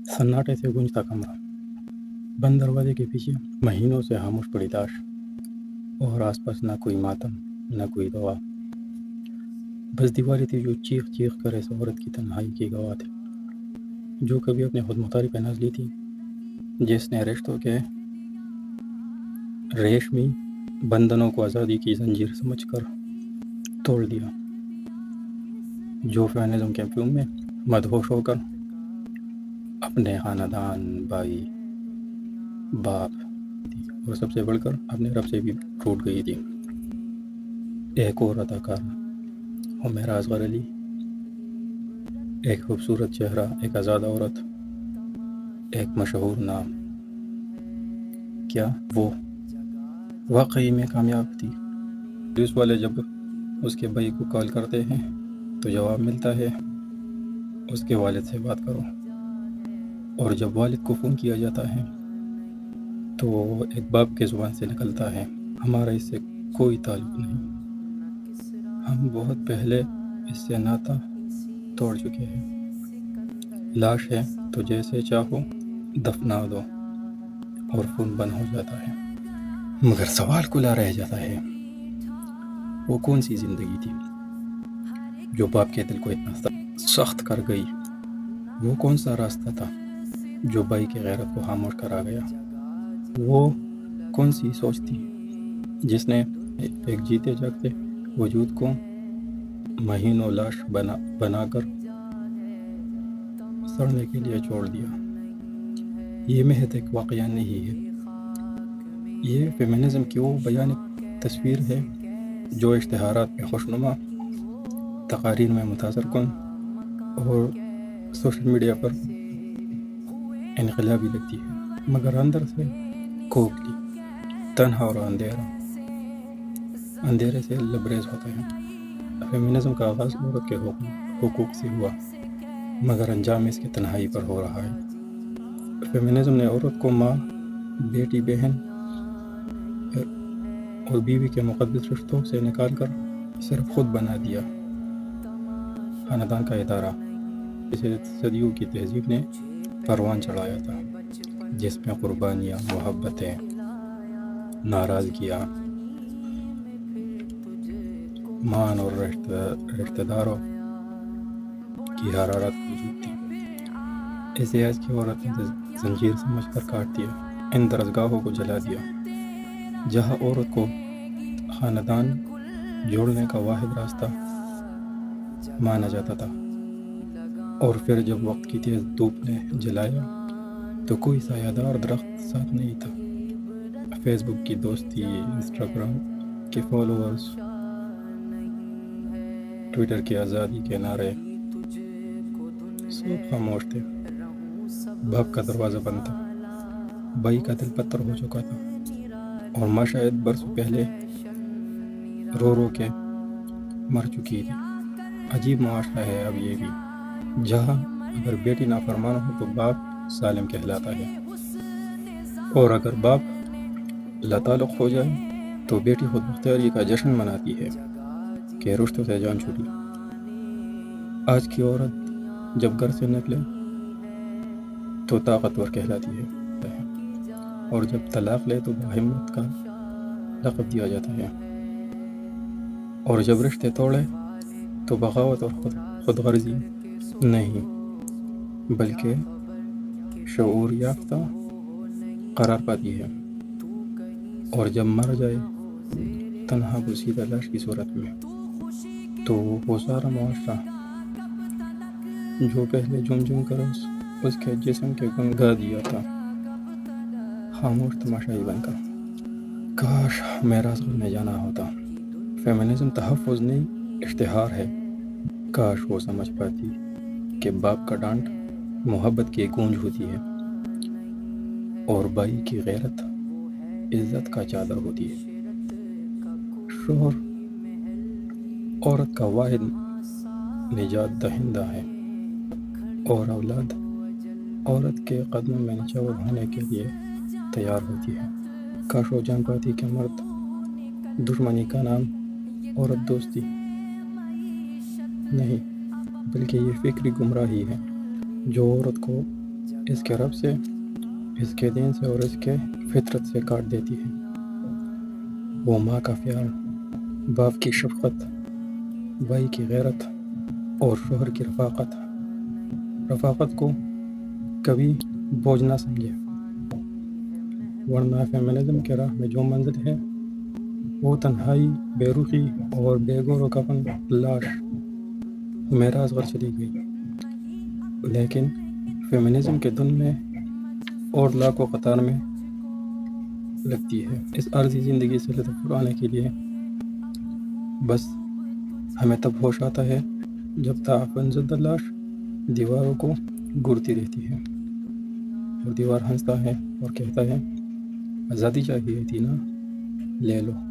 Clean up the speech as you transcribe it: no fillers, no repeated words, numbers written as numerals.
सन्नाटे से गूंजता कमरा, बंद दरवाजे के पीछे महीनों से खामोश पड़ी लाश, और आसपास ना कोई मातम ना कोई दवा, बस दीवारें थी जो चीख चीख कर इस औरत की तन्हाई की गवाह थी, जो कभी अपने खुद मुख्तारी पे नाज ली थी, जिसने रिश्तों के रेशमी बंधनों को आज़ादी की जंजीर समझकर तोड़ दिया, जो फेमिनिज्म के फ्यूम में मदहोश होकर अपने खानदान, भाई, बाप और सबसे बढ़कर अपने रब से भी टूट गई थी। एक और अदाकार हुमैरा असगर अली, एक खूबसूरत चेहरा, एक आज़ाद औरत, एक मशहूर नाम, क्या वो वाकई में कामयाब थी? पुलिस वाले जब उसके भाई को कॉल करते हैं तो जवाब मिलता है उसके वालिद से बात करो, और जब वालिद को फ़ोन किया जाता है तो एक बाप के ज़ुबान से निकलता है, हमारा इससे कोई ताल्लुक़ नहीं, हम बहुत पहले इससे नाता तोड़ चुके हैं। लाश है तो जैसे चाहो दफना दो, और फ़ोन बंद हो जाता है। मगर सवाल खुला रह जाता है, वो कौन सी ज़िंदगी थी जो बाप के दिल को इतना सख्त कर गई? वो कौन सा रास्ता था जो भाई की गैरत को खामोश करा गया? वो कौन सी सोच थी जिसने एक जीते जागते वजूद को महीनों लाश बनाकर सड़ने के लिए छोड़ दिया? ये महज एक वाक़या नहीं है, ये फेमिनिज़म की वो बयान तस्वीर है जो इश्तिहारात में खुशनुमा, तकारीर में मुतासर कुन और सोशल मीडिया पर इनकलाबी लगती है, मगर अंदर से खोखली, तन्हा और अंधेरे से लबरेज होते हैं। फेमिनिज़म का आगाज़ औरत के हुकूक से हुआ, मगर अंजाम इसकी तन्हाई पर हो रहा है। फेमिनिज़म ने औरत को माँ, बेटी, बहन और बीवी के मुक़द्दस रिश्तों से निकाल कर सिर्फ खुद बना दिया खानदान का इदारा, जिसे सदियों की तहजीब ने परवान चढ़ाया था, जिसमें कुर्बानियाँ, मोहब्बतें, नाराज़गियाँ, मान और रिश्तेदारों की हरारत मौजूद थी। इसे आज की औरत ने जंजीर समझ कर काट दिया, इन दरसगाहों को जला दिया जहाँ औरत को खानदान जोड़ने का वाहिद रास्ता माना जाता था। और फिर जब वक्त की तेज़ धूप ने जलाया तो कोई सायादार दरख्त साथ नहीं था। फेसबुक की दोस्ती, इंस्टाग्राम के फॉलोअर्स, ट्विटर की आज़ादी के नारे, सब खामोश थे। बाप का दरवाज़ा बंद था, भाई का दिल पत्थर हो चुका था, और माँ शायद बरसों पहले रो रो के मर चुकी थी। अजीब मुआशरा है अब ये भी, जहाँ अगर बेटी नाफरमान हो तो बाप सालिम कहलाता है, और अगर बाप लाताल्लुक़ हो जाए तो बेटी खुद मुख्तारी का जश्न मनाती है कि रिश्तों से जान छूटी। आज की औरत जब घर से निकले तो ताकतवर कहलाती है, और जब तलाक ले तो बाहिम्मत का लक़ब दिया जाता है, और जब रिश्ते तोड़े तो बगावत और खुदगर्जी नहीं बल्कि शऊर याफ्ता करार पाती है, और जब मर जाए तन्हा बुसीदा लाश की सूरत में तो वो सारा मुआशरा जो पहले झूम झूम कर उसके जिस्म के गुन गा दिया था, खामोश तमाशाई बनकर। काश मेरा असगर में जाना होता। फेमिनिज़म तहफ़्फ़ुज़ नहीं, इश्तिहार है। काश वो समझ पाती कि बाप का डांट मोहब्बत की गूंज होती है, और भाई की गैरत इज़्ज़त का चादर होती है। शोहर औरत का वाहिद निजात दहिंदा है, और औलाद औरत के कदमों में निछावर होने के लिए तैयार होती है। काश वो जान पाती कि मर्द दुश्मनी का नाम औरत दोस्ती नहीं, बल्कि ये फिक्री गुमराही है जो औरत को اس کے رب سے، اس کے دین سے اور اس کے فطرت سے کاٹ دیتی ہے۔ وہ ماں کا پیار، باپ کی شفقت، بھائی کی غیرت اور شوہر کی رفاقت کو کبھی بوجھ نہ سمجھے، ورنہ فیمنزم کے راہ میں جو منزل ہے وہ تنہائی، بے رخی اور بے گور و کفن لاش معراج پر چلی گئی۔ لیکن فیمنزم کے دن میں اور لاکھوں قطار میں لگتی ہے۔ اس عارضی زندگی سے لطف اٹھانے کے لیے بس ہمیں تب ہوش آتا ہے جب تعفن زدہ لاش دیواروں کو گرتی رہتی ہے اور دیوار ہنستا ہے اور کہتا ہے آزادی چاہیے تھی نا، لے لو۔